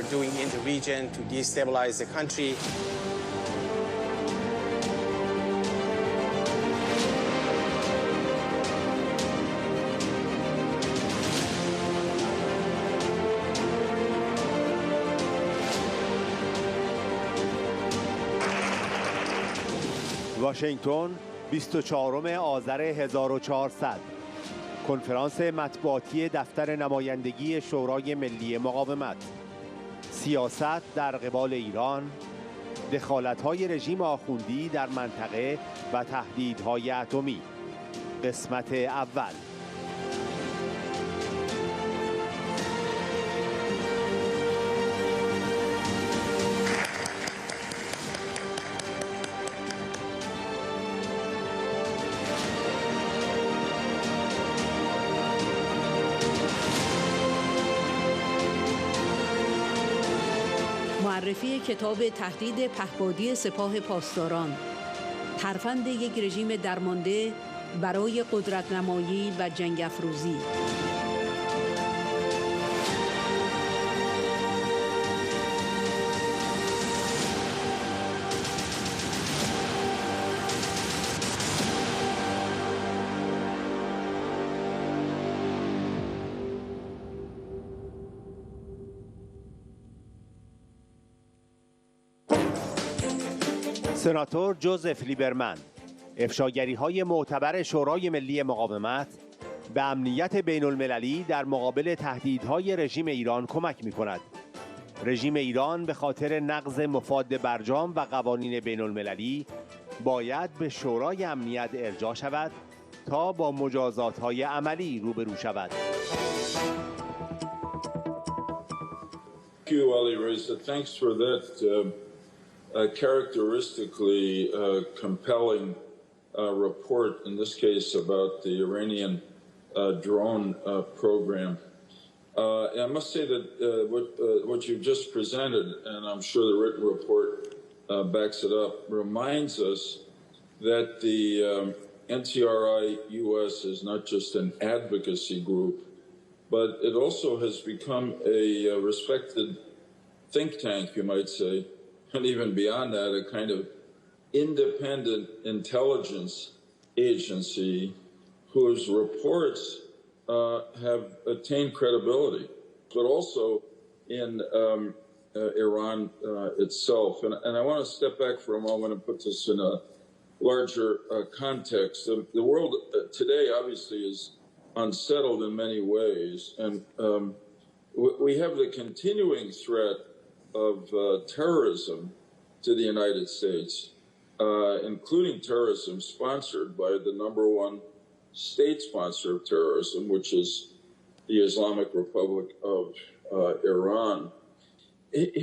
doing in the region to destabilize the country. واشینگتن 24 آذر 1400 کنفرانس مطبوعاتی دفتر نمایندگی شورای ملی مقاومت. سیاست در قبال ایران، دخالتهای رژیم آخوندی در منطقه و تهدیدهای اتمی. قسمت اول. معرفی کتاب تهدید پهپادی سپاه پاسداران، ترفند یک رژیم درمانده برای قدرت نمایی و جنگ افروزی. سناتور جوزف لیبرمن: افشاگری‌های معتبر شورای ملی مقاومت به امنیت بین المللی در مقابل تهدیدهای رژیم ایران کمک می‌کند. رژیم ایران به خاطر نقض مفاد برجام و قوانین بین المللی باید به شورای امنیت ارجاع شود تا با مجازات‌های عملی روبرو شود. Characteristically compelling report, in this case about the Iranian drone program. And I must say that what you've just presented, and I'm sure the written report backs it up, reminds us that the NTRI-US is not just an advocacy group, but it also has become a respected think tank, you might say, and even beyond that, a kind of independent intelligence agency whose reports have attained credibility, but also in Iran itself. And I want to step back for a moment and put this in a larger context. The world today obviously is unsettled in many ways, and we have the continuing threat of terrorism to the United States, including terrorism sponsored by the number one state sponsor of terrorism, which is the Islamic Republic of Iran.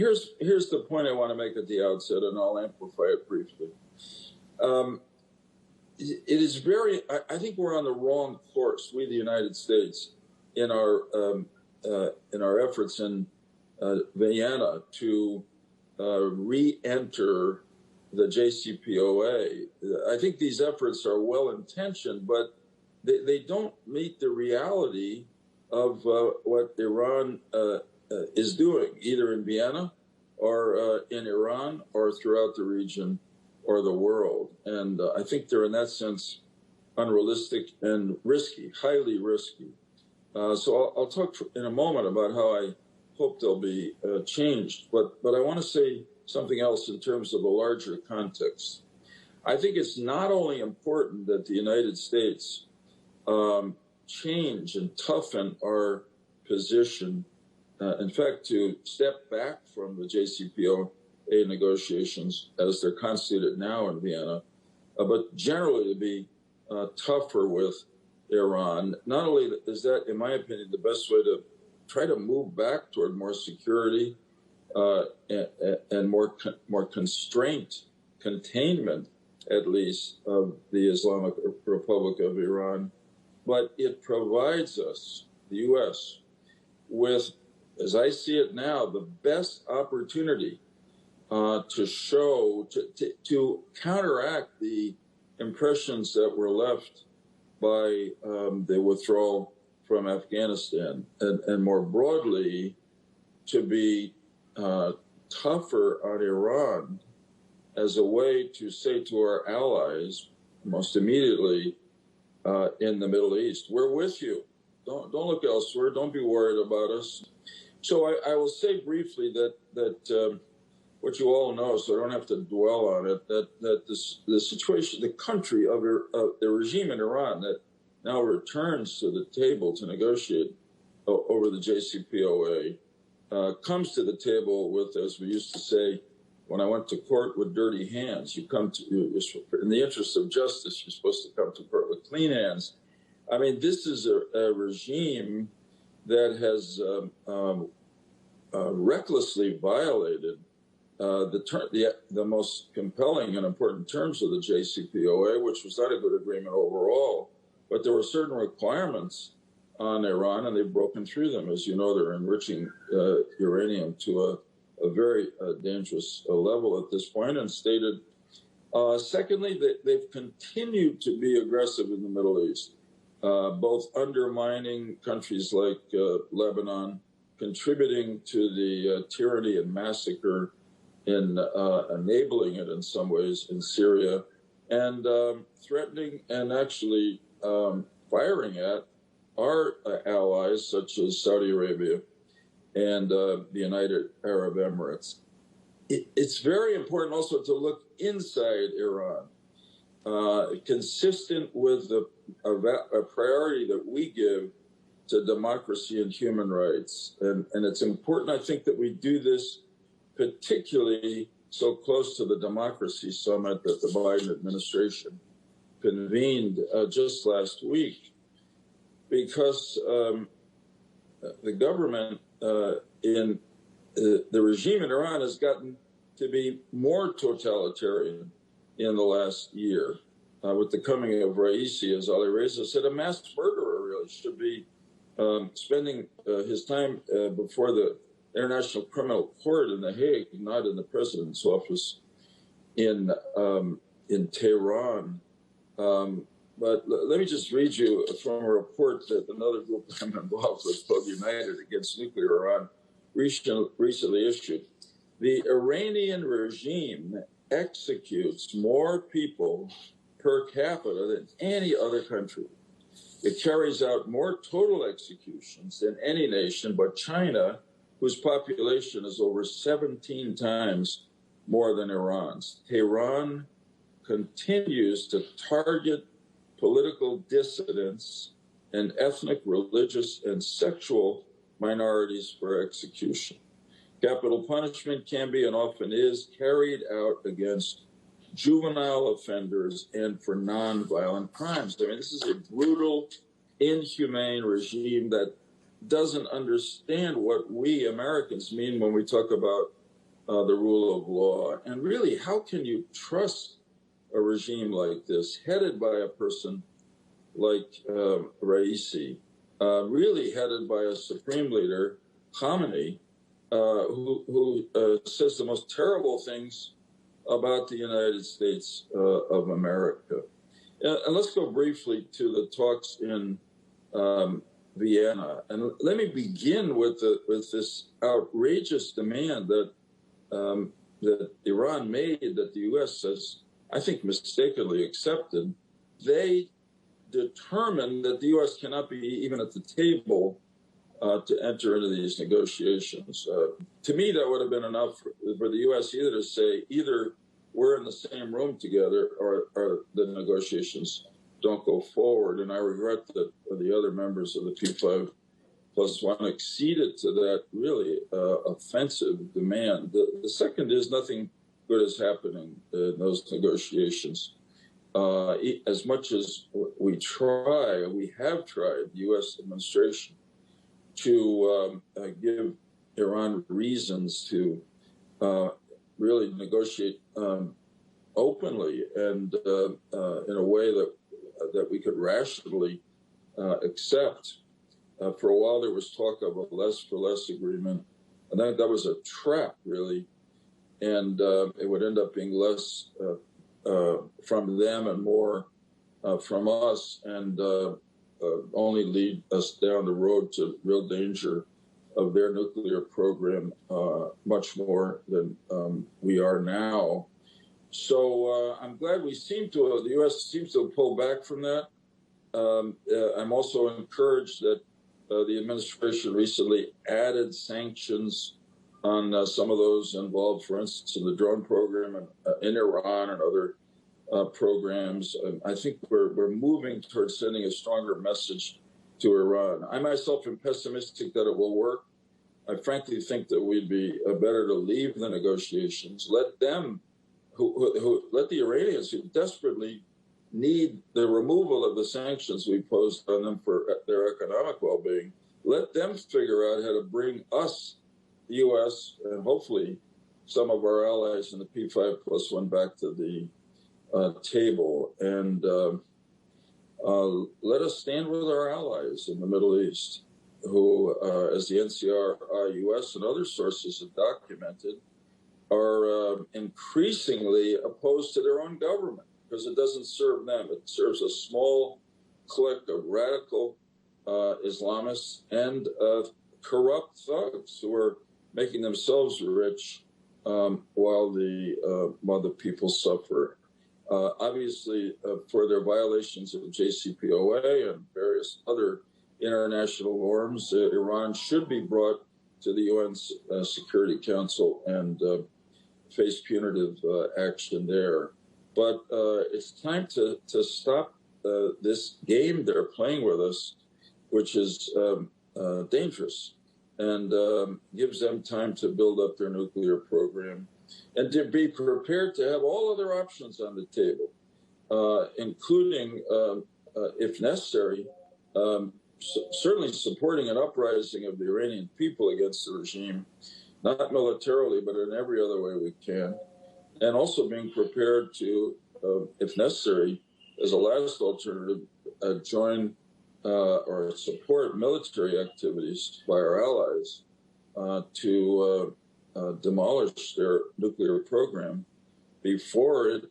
Here's the point I want to make at the outset, and I'll amplify it briefly. It is I think we're on the wrong course, we the United States, in our efforts in Vienna to re-enter the JCPOA. I think these efforts are well-intentioned, but they don't meet the reality of what Iran is doing, either in Vienna or in Iran or throughout the region or the world. And I think they're, in that sense, unrealistic and risky, highly risky. So I'll talk in a moment about how I hope they'll be changed, but I want to say something else in terms of a larger context. I think it's not only important that the United States change and toughen our position, in fact, to step back from the JCPOA negotiations as they're constituted now in Vienna, but generally to be tougher with Iran. Not only is that, in my opinion, the best way to try to move back toward more security and more constraint, containment, at least, of the Islamic Republic of Iran. But it provides us, the U.S., with, as I see it now, the best opportunity to show, to counteract the impressions that were left by the withdrawal from Afghanistan, and more broadly, to be tougher on Iran as a way to say to our allies, most immediately in the Middle East, we're with you. Don't look elsewhere. Don't be worried about us. So I will say briefly that what you all know, so I don't have to dwell on it, that the situation, the country of the regime in Iran that now returns to the table to negotiate over the JCPOA, comes to the table with, as we used to say, when I went to court with dirty hands. You come to, in the interest of justice, you're supposed to come to court with clean hands. I mean, this is a regime that has recklessly violated the most compelling and important terms of the JCPOA, which was not a good agreement overall, but there were certain requirements on Iran, and they've broken through them. As you know, they're enriching uranium to a very dangerous level at this point, and stated, secondly, that they've continued to be aggressive in the Middle East, both undermining countries like Lebanon, contributing to the tyranny and massacre in enabling it in some ways in Syria, and threatening and actually firing at our allies such as Saudi Arabia and the United Arab Emirates. It's very important also to look inside Iran, consistent with a priority that we give to democracy and human rights. And it's important, I think, that we do this particularly so close to the democracy summit that the Biden administration convened just last week, because the government in the regime in Iran has gotten to be more totalitarian in the last year. With the coming of Raisi, as Ali Reza said, a mass murderer really should be spending his time before the International Criminal Court in The Hague, not in the president's office in Tehran. But let me just read you from a report that another group I'm involved with, called United Against Nuclear Iran, recently issued. The Iranian regime executes more people per capita than any other country. It carries out more total executions than any nation but China, whose population is over 17 times more than Iran's. Tehran continues to target political dissidents and ethnic, religious, and sexual minorities for execution. Capital punishment can be and often is carried out against juvenile offenders and for non-violent crimes. I mean, this is a brutal, inhumane regime that doesn't understand what we Americans mean when we talk about the rule of law. And really, how can you trust a regime like this, headed by a person like Raisi, really headed by a supreme leader, Khamenei, who says the most terrible things about the United States of America. And let's go briefly to the talks in Vienna. And let me begin with this outrageous demand that that Iran made, that the U.S. has, I think, mistakenly accepted. They determined that the U.S. cannot be even at the table to enter into these negotiations. To me, that would have been enough for the U.S. either to say, either we're in the same room together or the negotiations don't go forward. And I regret that the other members of the P5+1 acceded to that really offensive demand. The second is nothing good is happening in those negotiations. As much as we have tried, the U.S. administration, to give Iran reasons to really negotiate openly and in a way that we could rationally accept. For a while, there was talk of a less-for-less agreement. I think that was a trap, really, and it would end up being less from them and more from us, and only lead us down the road to real danger of their nuclear program much more than we are now. So I'm glad the U.S. seems to have pulled back from that. I'm also encouraged that the administration recently added sanctions on some of those involved, for instance, in the drone program in Iran and other programs. I think we're moving towards sending a stronger message to Iran. I myself am pessimistic that it will work. I frankly think that we'd be better to leave the negotiations, let them, let the Iranians who desperately need the removal of the sanctions we imposed on them for their economic well-being, let them figure out how to bring us, the U.S., and hopefully some of our allies in the P5+1 back to the table, and let us stand with our allies in the Middle East, who, as the NCRI US and other sources have documented, are increasingly opposed to their own government because it doesn't serve them. It serves a small clique of radical Islamists and corrupt thugs who are making themselves rich while the people suffer. Obviously, for their violations of JCPOA and various other international norms, Iran should be brought to the UN Security Council and face punitive action there. But it's time to stop this game they're playing with us, which is dangerous, and gives them time to build up their nuclear program and to be prepared to have all other options on the table, including, if necessary, certainly supporting an uprising of the Iranian people against the regime, not militarily, but in every other way we can, and also being prepared to, if necessary, as a last alternative, join or support military activities by our allies to demolish their nuclear program before it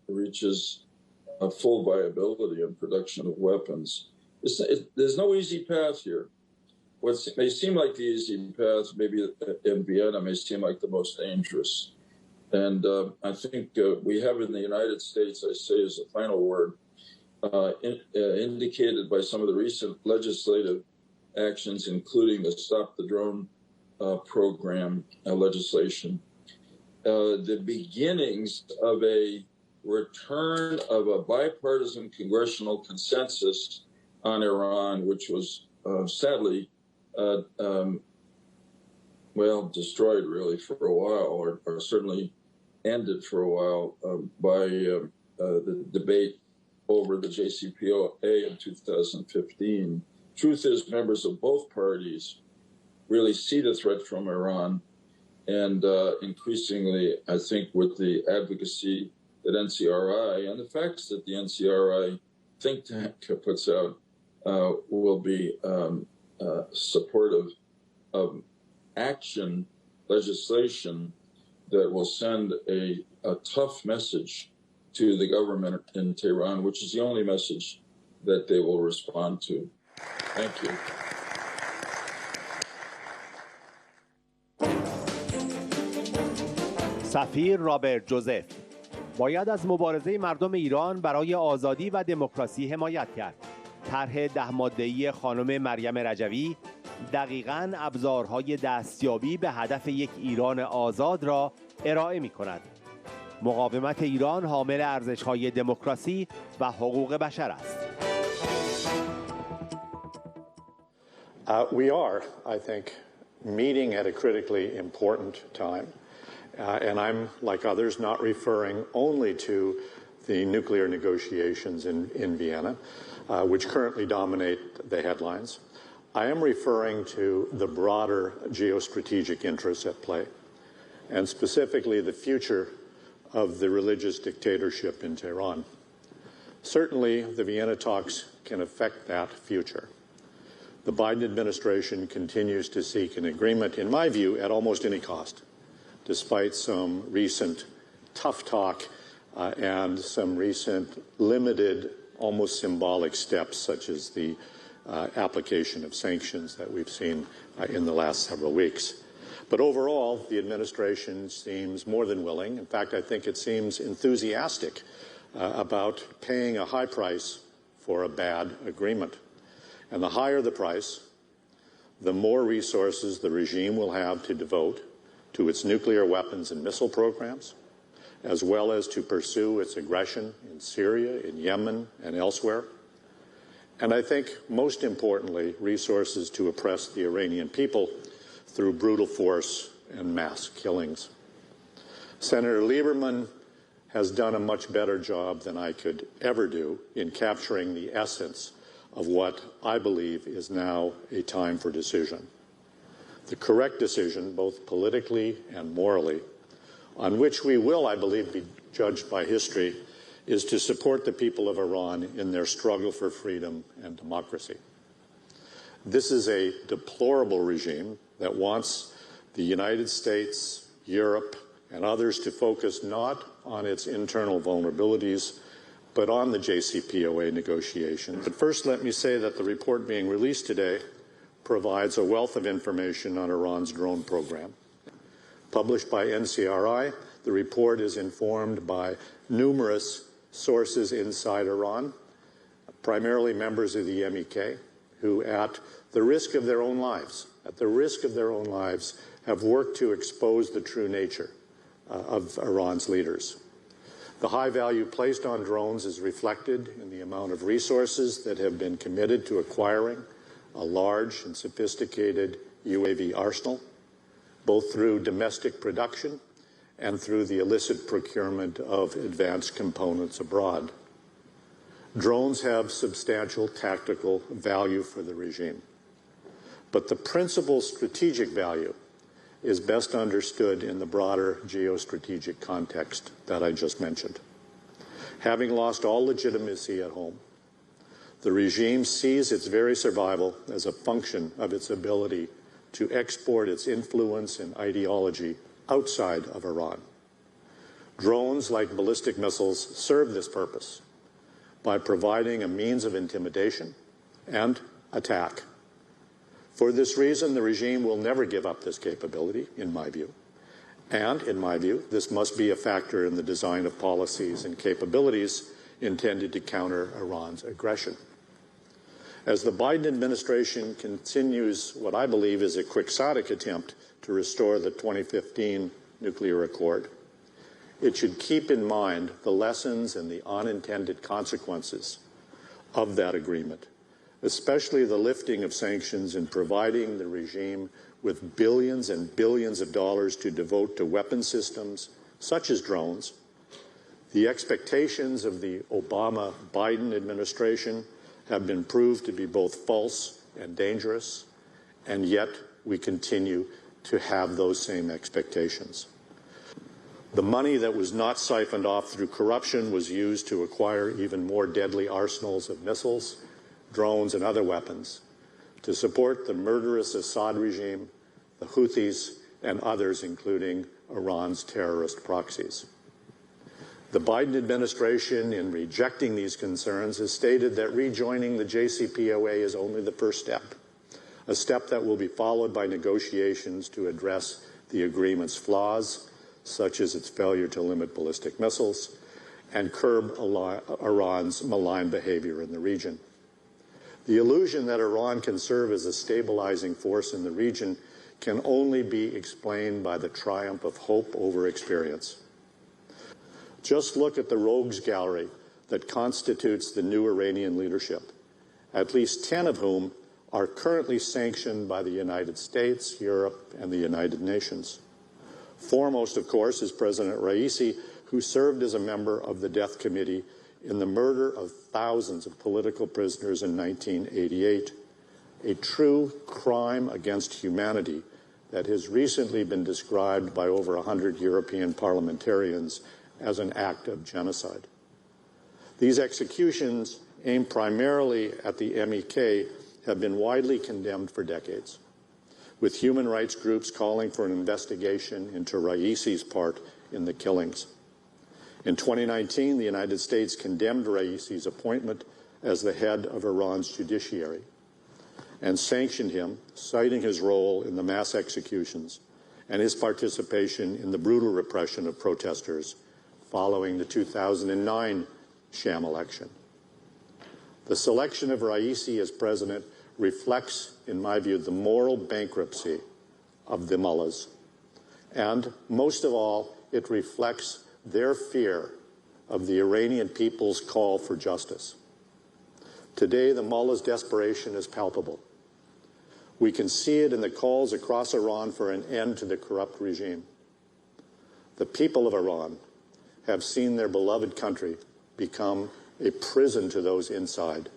reaches a full viability and production of weapons. There's no easy path here. What may seem like the easy path, maybe in Vienna, may seem like the most dangerous. And I think we have in the United States, I say as a final word, indicated by some of the recent legislative actions, including the Stop the Drone program legislation, the beginnings of a return of a bipartisan congressional consensus on Iran, which was sadly, destroyed really for a while, or certainly ended for a while by the debate over the JCPOA in 2015. Truth is, members of both parties really see the threat from Iran, and increasingly, I think, with the advocacy that NCRI and the facts that the NCRI think tank puts out will be supportive of action legislation that will send a tough message to the government in Tehran, which is the only message that they will respond to. Thank you. سفیر رابرت جوزف: باید از مبارزه مردم ایران برای آزادی و دموکراسی حمایت کرد. طرح 10 ماده‌ای خانم مریم رجوی دقیقاً ابزارهای دستیابی به هدف یک ایران آزاد را ارائه می‌کند. مقاومت ایران حامل ارزش‌های دموکراسی و حقوق بشر است. We are, I think, meeting at a critically important time. And I'm, like others, not referring only to the nuclear negotiations in Vienna, which currently dominate the headlines. I am referring to the broader geostrategic interests at play, and specifically the future of the religious dictatorship in Tehran. Certainly, the Vienna talks can affect that future. The Biden administration continues to seek an agreement, in my view, at almost any cost, despite some recent tough talk and some recent limited, almost symbolic steps, such as the application of sanctions that we've seen in the last several weeks. But overall, the administration seems more than willing. In fact, I think it seems enthusiastic about paying a high price for a bad agreement. And the higher the price, the more resources the regime will have to devote to its nuclear weapons and missile programs, as well as to pursue its aggression in Syria, in Yemen, and elsewhere. And I think, most importantly, resources to oppress the Iranian people through brutal force and mass killings. Senator Lieberman has done a much better job than I could ever do in capturing the essence of what I believe is now a time for decision. The correct decision, both politically and morally, on which we will, I believe, be judged by history, is to support the people of Iran in their struggle for freedom and democracy. This is a deplorable regime that wants the United States, Europe, and others to focus not on its internal vulnerabilities, but on the JCPOA negotiations. But first, let me say that the report being released today provides a wealth of information on Iran's drone program. Published by NCRI, the report is informed by numerous sources inside Iran, primarily members of the MEK, who at the risk of their own lives, have worked to expose the true nature of Iran's leaders. The high value placed on drones is reflected in the amount of resources that have been committed to acquiring a large and sophisticated UAV arsenal, both through domestic production and through the illicit procurement of advanced components abroad. Drones have substantial tactical value for the regime, but the principal strategic value is best understood in the broader geostrategic context that I just mentioned. Having lost all legitimacy at home, the regime sees its very survival as a function of its ability to export its influence and ideology outside of Iran. Drones, like ballistic missiles, serve this purpose by providing a means of intimidation and attack. For this reason, the regime will never give up this capability, in my view. And, in my view, this must be a factor in the design of policies and capabilities intended to counter Iran's aggression. As the Biden administration continues what I believe is a quixotic attempt to restore the 2015 nuclear accord, it should keep in mind the lessons and the unintended consequences of that agreement, especially the lifting of sanctions and providing the regime with billions and billions of dollars to devote to weapon systems such as drones. The expectations of the Obama-Biden administration have been proved to be both false and dangerous, and yet we continue to have those same expectations. The money that was not siphoned off through corruption was used to acquire even more deadly arsenals of missiles, drones, and other weapons to support the murderous Assad regime, the Houthis, and others, including Iran's terrorist proxies. The Biden administration, in rejecting these concerns, has stated that rejoining the JCPOA is only the first step, a step that will be followed by negotiations to address the agreement's flaws, such as its failure to limit ballistic missiles and curb Iran's malign behavior in the region. The illusion that Iran can serve as a stabilizing force in the region can only be explained by the triumph of hope over experience. Just look at the rogues gallery that constitutes the new Iranian leadership, at least 10 of whom are currently sanctioned by the United States, Europe, and the United Nations. Foremost, of course, is President Raisi, who served as a member of the Death Committee in the murder of thousands of political prisoners in 1988, a true crime against humanity that has recently been described by over 100 European parliamentarians as an act of genocide. These executions, aimed primarily at the MEK, have been widely condemned for decades, with human rights groups calling for an investigation into Raisi's part in the killings. In 2019, the United States condemned Raisi's appointment as the head of Iran's judiciary, and sanctioned him, citing his role in the mass executions and his participation in the brutal repression of protesters following the 2009 sham election. The selection of Raisi as president reflects, in my view, the moral bankruptcy of the mullahs. And most of all, it reflects their fear of the Iranian people's call for justice. Today, the mullahs' desperation is palpable. We can see it in the calls across Iran for an end to the corrupt regime. The people of Iran have seen their beloved country become a prison to those inside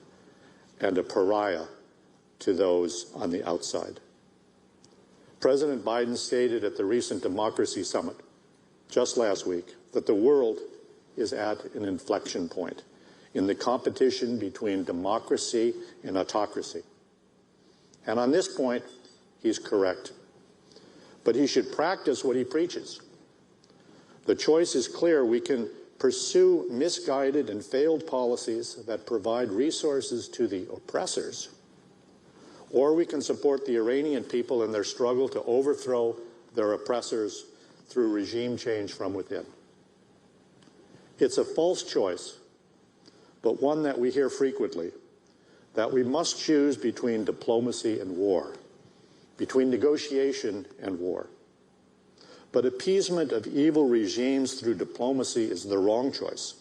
and a pariah to those on the outside. President Biden stated at the recent Democracy Summit just last week that the world is at an inflection point in the competition between democracy and autocracy. And on this point, he's correct. But he should practice what he preaches. The choice is clear. We can pursue misguided and failed policies that provide resources to the oppressors, or we can support the Iranian people in their struggle to overthrow their oppressors through regime change from within. It's a false choice, but one that we hear frequently, that we must choose between diplomacy and war, between negotiation and war. But appeasement of evil regimes through diplomacy is the wrong choice,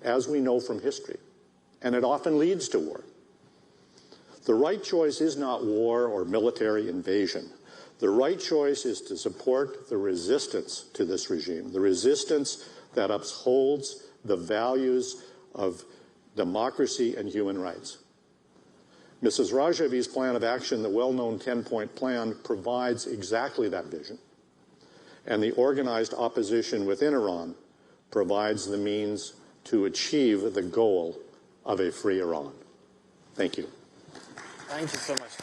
as we know from history, and it often leads to war. The right choice is not war or military invasion. The right choice is to support the resistance to this regime, the resistance that upholds the values of democracy and human rights. Mrs. Rajavi's plan of action, the well-known 10-point plan, provides exactly that vision. And the organized opposition within Iran provides the means to achieve the goal of a free Iran. Thank you. Thank you so much.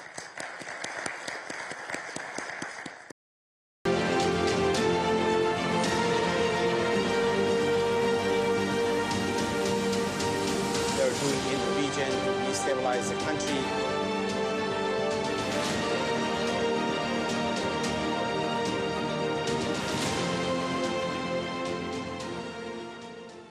They're doing in the region to destabilize the country.